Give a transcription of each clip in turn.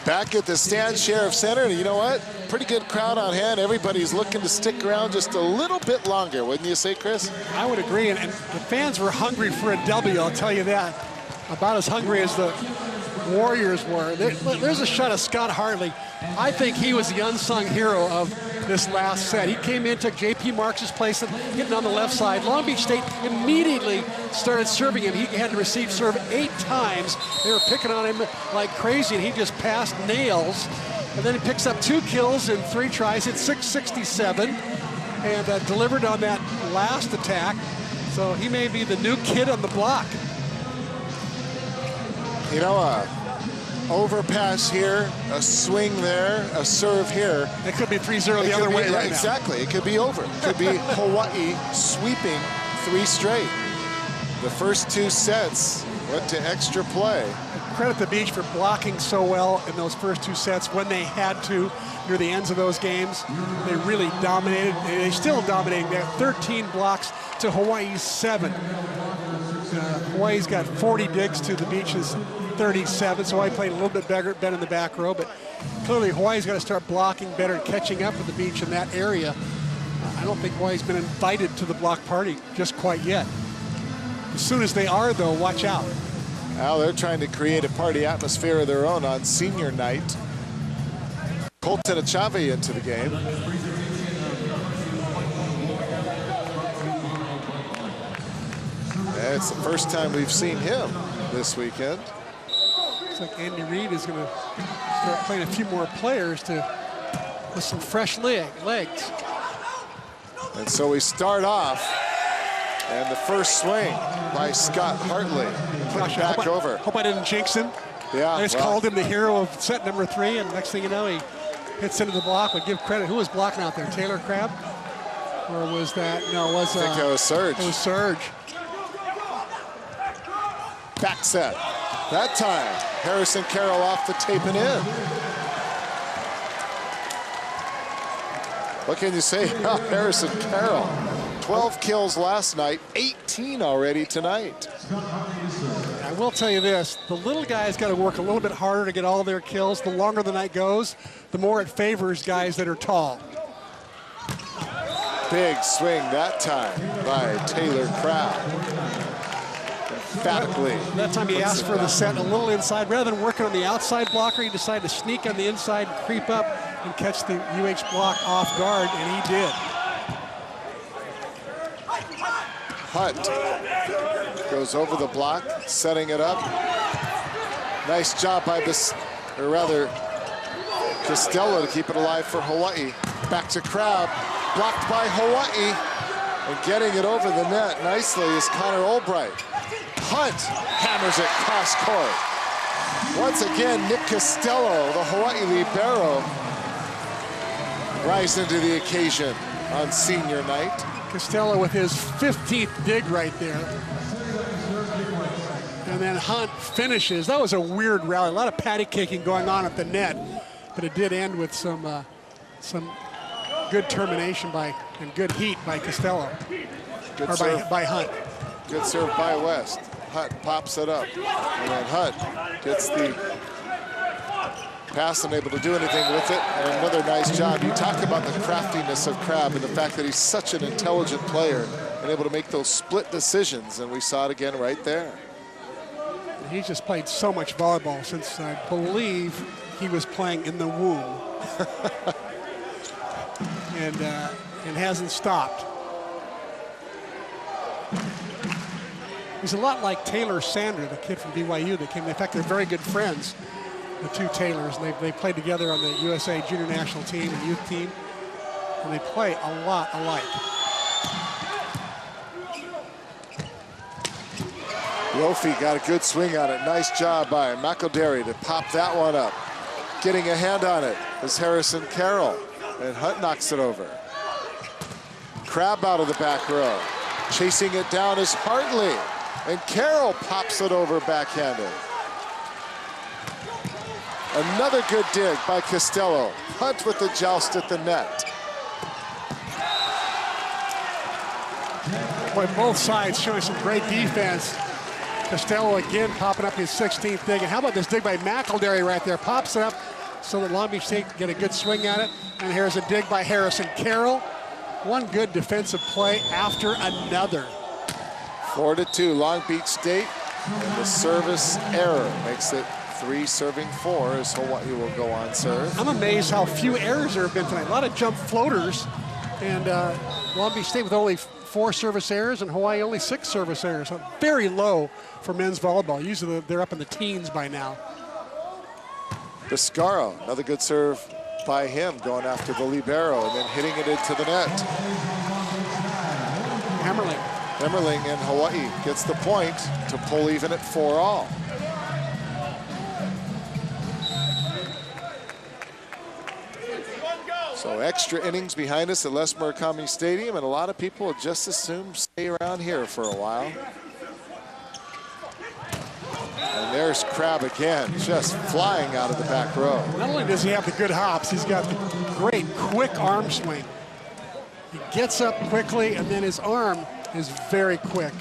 Back at the stand, Sheriff Center, and you know what? Pretty good crowd on hand. Everybody's looking to stick around just a little bit longer, wouldn't you say, Chris? I would agree, and the fans were hungry for a W, I'll tell you that. About as hungry as the Warriors were. There's a shot of Scott Hartley. I think he was the unsung hero of this last set. He came in, took J.P. Marks' place, hitting on the left side. Long Beach State immediately started serving him. He had to receive serve 8 times. They were picking on him like crazy, and he just passed nails. And then he picks up 2 kills in 3 tries, hit 667, and delivered on that last attack. So he may be the new kid on the block. You know, overpass here, a swing there, a serve here. It could be 3-0 the other way right exactly. Now. It could be over. It could be Hawaii sweeping 3 straight. The first 2 sets went to extra play. Credit the Beach for blocking so well in those first 2 sets when they had to near the ends of those games. They really dominated. They still dominating. They have 13 blocks to Hawaii's 7. Hawaii's got 40 digs to the Beach's 37, so I played a little bit better in the back row, but clearly Hawaii's got to start blocking better and catching up with the Beach in that area. I don't think Hawaii's been invited to the block party just quite yet. As soon as they are, though, watch out. Well, they're trying to create a party atmosphere of their own on senior night. Colton Achave into the game. It's the first time we've seen him this weekend. Looks like Andy Reid is going to start playing a few more players with some fresh legs. And so we start off, and the first swing by Scott Hartley. Back over. Hope I didn't jinx him. Yeah. I just called him the hero of set number 3, and next thing you know, he hits into the block. But give credit. Who was blocking out there? Taylor Crabb? Or was that? No, it was. I think it was Serge. It was Serge. Back set. That time, Harrison Carroll off the tape and in. What can you say about Harrison Carroll? 12 kills last night, 18 already tonight. I will tell you this, the little guys got to work a little bit harder to get all their kills. The longer the night goes, the more it favors guys that are tall. Big swing that time by Taylor Crabb. Emphatically. That time he asked for the set a little inside. Rather than working on the outside blocker, he decided to sneak on the inside, creep up, and catch the UH block off guard, and he did. Hunt goes over the block, setting it up. Nice job by Costello to keep it alive for Hawaii. Back to Crabb, blocked by Hawaii, and getting it over the net nicely is Connor Albright. Hunt hammers it cross court. Once again, Nick Costello, the Hawaii libero, rising to the occasion on senior night. Costello with his 15th dig right there. And then Hunt finishes. That was a weird rally. A lot of patty caking going on at the net, but it did end with some good termination and good heat by Costello. Good or serve by Hunt. Good serve by West. Hunt pops it up, and then Hunt gets the pass and able to do anything with it. And another nice job. You talk about the craftiness of Crabb and the fact that he's such an intelligent player and able to make those split decisions, and we saw it again right there. He's just played so much volleyball since I believe he was playing in the womb. and hasn't stopped. He's a lot like Taylor Sander, the kid from BYU that came. In fact, they're very good friends, the two Taylors. They played together on the USA junior national team and youth team, and they play a lot alike. Lofi got a good swing on it. Nice job by McElderry to pop that one up. Getting a hand on it is Harrison Carroll, and Hunt knocks it over. Crabb out of the back row. Chasing it down is Hartley, and Carroll pops it over backhanded. Another good dig by Costello. Hunt with the joust at the net. Boy, both sides showing some great defense. Costello again popping up his 16th dig. And how about this dig by McElderry right there? Pops it up so that Long Beach State can get a good swing at it. And here's a dig by Harrison Carroll. One good defensive play after another. 4-2 Long Beach State. And the service error makes it 3 serving 4 as Hawaii will go on serve. I'm amazed how few errors there have been tonight. A lot of jump floaters. And Long Beach State with only 4 service errors and Hawaii only 6 service errors. So very low for men's volleyball. Usually they're up in the teens by now. Biscaro, another good serve by him, going after the libero and then hitting it into the net. Emmerling and Hawaii gets the point to pull even at 4-all. So extra innings behind us at Les Murakami Stadium, and a lot of people would just as soon stay around here for a while. And there's Crab again, just flying out of the back row. Not only does he have the good hops, he's got the great quick arm swing. He gets up quickly, and then his arm is very quick.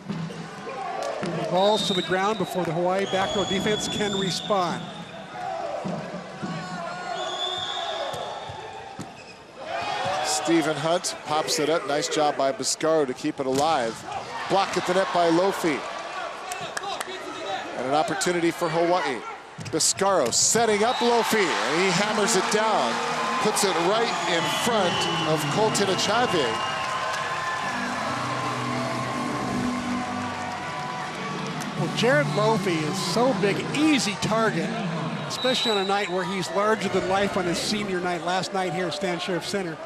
He falls to the ground before the Hawaii back row defense can respond. Stephen Hunt pops it up. Nice job by Biscaro to keep it alive. Block at the net by Lofi. And an opportunity for Hawaii. Biscaro setting up Lofi, and he hammers it down. Puts it right in front of Colton Achave. Well, Jared Lofi is so big, easy target, especially on a night where he's larger than life on his senior night, last night here at Stan Sheriff Center.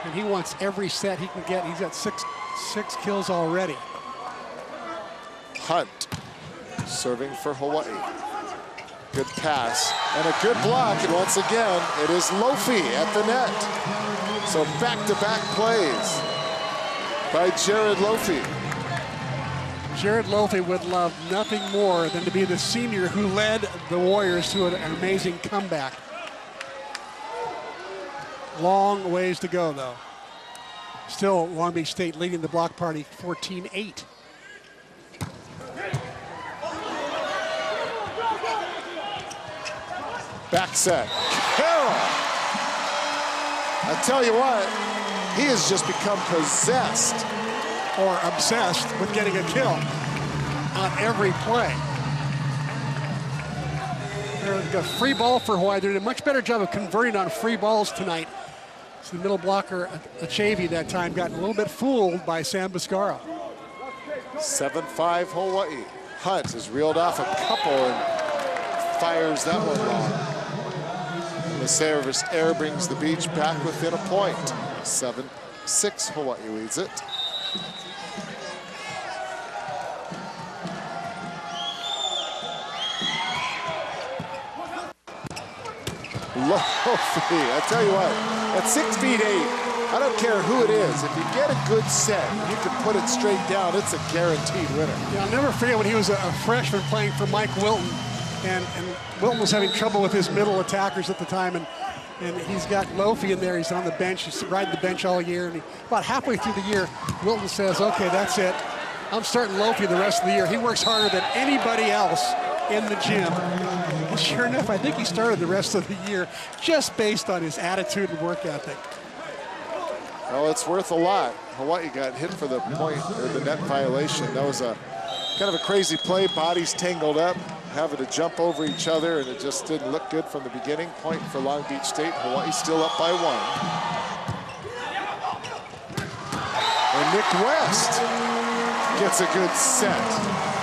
And he wants every set he can get. He's got six kills already. Hunt serving for Hawaii. Good pass and a good block, and once again it is Lofi at the net. So back-to-back plays by Jared Lofi. Jared Lofi would love nothing more than to be the senior who led the Warriors to an amazing comeback. Long ways to go, though. Still, Long Beach State leading the block party 14-8. Back set. Carroll! I tell you what, he has just become possessed. Or obsessed with getting a kill on every play. There's a free ball for Hawaii. They did a much better job of converting on free balls tonight. So the middle blocker, Achave, that time got a little bit fooled by Sam Biscaro. 7-5 Hawaii. Hunt has reeled off a couple and fires that one long. And the service error brings the Beach back within a point. 7-6 Hawaii leads it. Lofi, I tell you what, at 6'8", I don't care who it is. If you get a good set, you can put it straight down. It's a guaranteed winner. Yeah, I'll never forget when he was a freshman playing for Mike Wilton, and Wilton was having trouble with his middle attackers at the time, and he's got Lofi in there. He's on the bench. He's riding the bench all year, and about halfway through the year, Wilton says, "Okay, that's it. I'm starting Lofi the rest of the year. He works harder than anybody else in the gym." And sure enough, I think he started the rest of the year just based on his attitude and work ethic. Well, it's worth a lot. Hawaii got hit for the point, or the net violation. That was a kind of a crazy play. Bodies tangled up, having to jump over each other, and it just didn't look good from the beginning. Point for Long Beach State. Hawaii still up by 1. And Nick West gets a good set.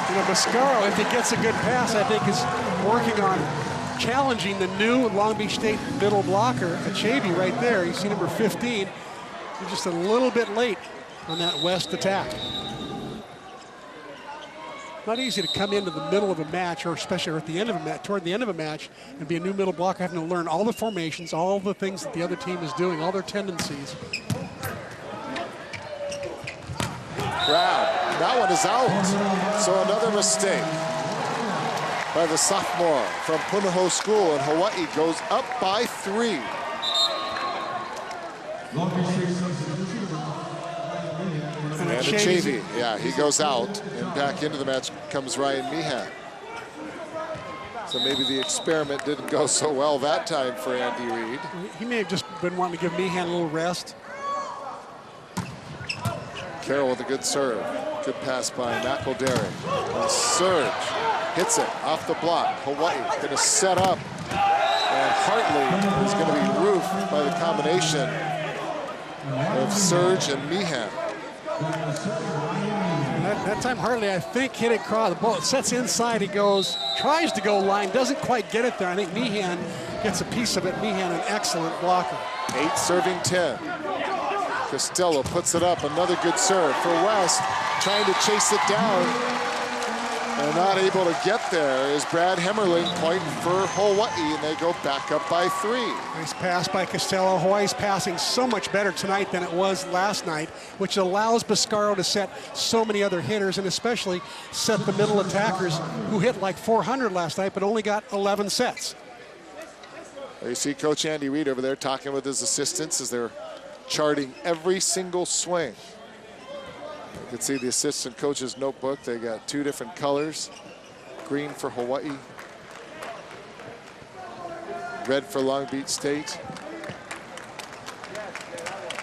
You know, Biscaro, if he gets a good pass, I think is working on challenging the new Long Beach State middle blocker, Achave, right there. You see number 15. He's just a little bit late on that West attack. Not easy to come into the middle of a match, or especially at the end of a match, toward the end of a match, and be a new middle blocker, having to learn all the formations, all the things that the other team is doing, all their tendencies. Grab. That one is out. So another mistake by the sophomore from Punahou School, and Hawaii goes up by 3. And And Achebe, yeah, he goes out, and back into the match comes Ryan Meehan. So maybe the experiment didn't go so well that time for Andy Reid. He may have just been wanting to give Meehan a little rest. Carroll with a good serve. Good pass by McElderry. And Surge hits it off the block. Hawaii going to set up. And Hartley is going to be roofed by the combination of Surge and Meehan. That time Hartley, I think, hit it across. The ball sets inside. He goes, tries to go line, doesn't quite get it there. I think Meehan gets a piece of it. Meehan, an excellent blocker. 8 serving 10. Costello puts it up. Another good serve for West. Trying to chase it down. And not able to get there is Brad Hemmerling pointing for Hawaii, and they go back up by 3. Nice pass by Costello. Hawaii's passing so much better tonight than it was last night, which allows Biscaro to set so many other hitters, and especially set the middle attackers who hit like 400 last night but only got 11 sets. There you see Coach Andy Reid over there talking with his assistants as they're charting every single swing. You can see the assistant coach's notebook. They got 2 different colors. Green for Hawaii. Red for Long Beach State.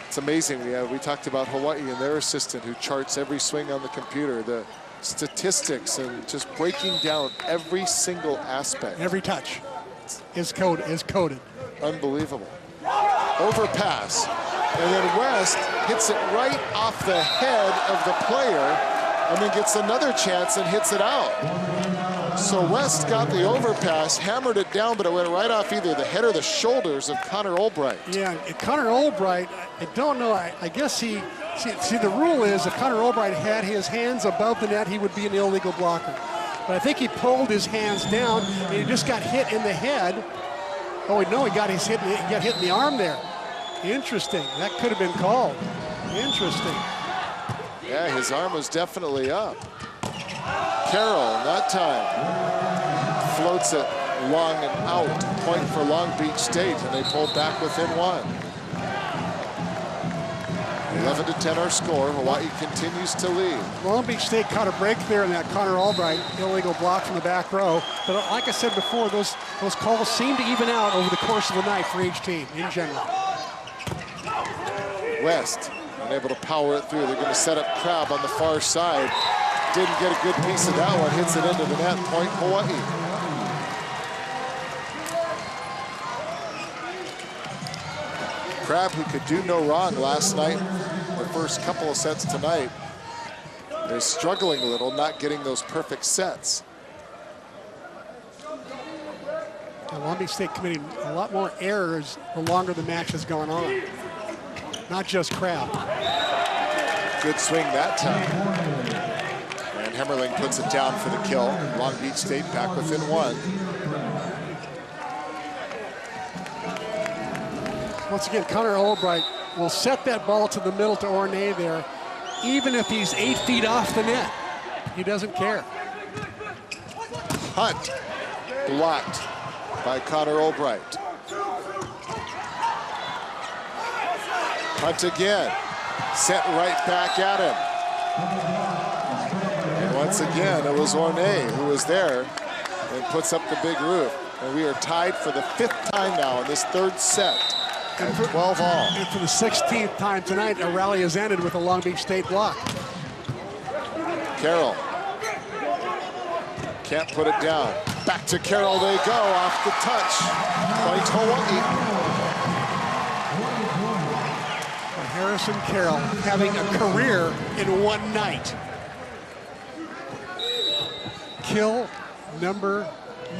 It's amazing. We talked about Hawaii and their assistant who charts every swing on the computer. The statistics and just breaking down every single aspect. Every touch is coded. Unbelievable. Overpass. And then West hits it right off the head of the player and then gets another chance and hits it out. So West got the overpass, hammered it down, but it went right off either the head or the shoulders of Connor Albright. Yeah, Connor Albright, I don't know, I guess see, the rule is if Connor Albright had his hands above the net, he would be an illegal blocker. But I think he pulled his hands down and he just got hit in the head. Oh, no, he got hit in the arm there. Interesting. That could have been called. Interesting. Yeah, his arm was definitely up. Carroll, that time, floats it long and out. Point for Long Beach State, and they pull back within 1. 11-10 our score. Hawaii continues to lead. Long Beach State caught a break there in that Connor Albright illegal block from the back row. But like I said before, those calls seem to even out over the course of the night for each team in general. West unable to power it through. They're going to set up Crab on the far side. Didn't get a good piece of that one. Hits it into the net. Point Hawaii. Crab, who could do no wrong last night, the first couple of sets tonight, they're struggling a little, not getting those perfect sets. Long Beach State committing a lot more errors the longer the match has gone on. Not just Crab. Good swing that time. And Hemmerling puts it down for the kill. Long Beach State back within 1. Once again, Connor Albright will set that ball to the middle to Ornay there, even if he's 8 feet off the net. He doesn't care. Hunt blocked by Connor Albright. Hunt again, sent right back at him. And once again, it was Ornay who was there and puts up the big roof. And we are tied for the 5th time now in this 3rd set. And for 12 all. And for the 16th time tonight, a rally has ended with a Long Beach State block. Carroll can't put it down. Back to Carroll they go off the touch. Point Hawaii. Harrison Carroll having a career in one night. Kill number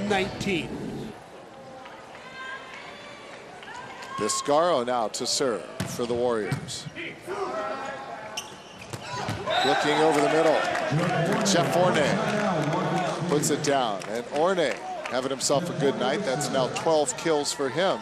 19. Biscaro now to serve for the Warriors. Looking over the middle. Jeff Ornay puts it down. And Ornay having himself a good night. That's now 12 kills for him.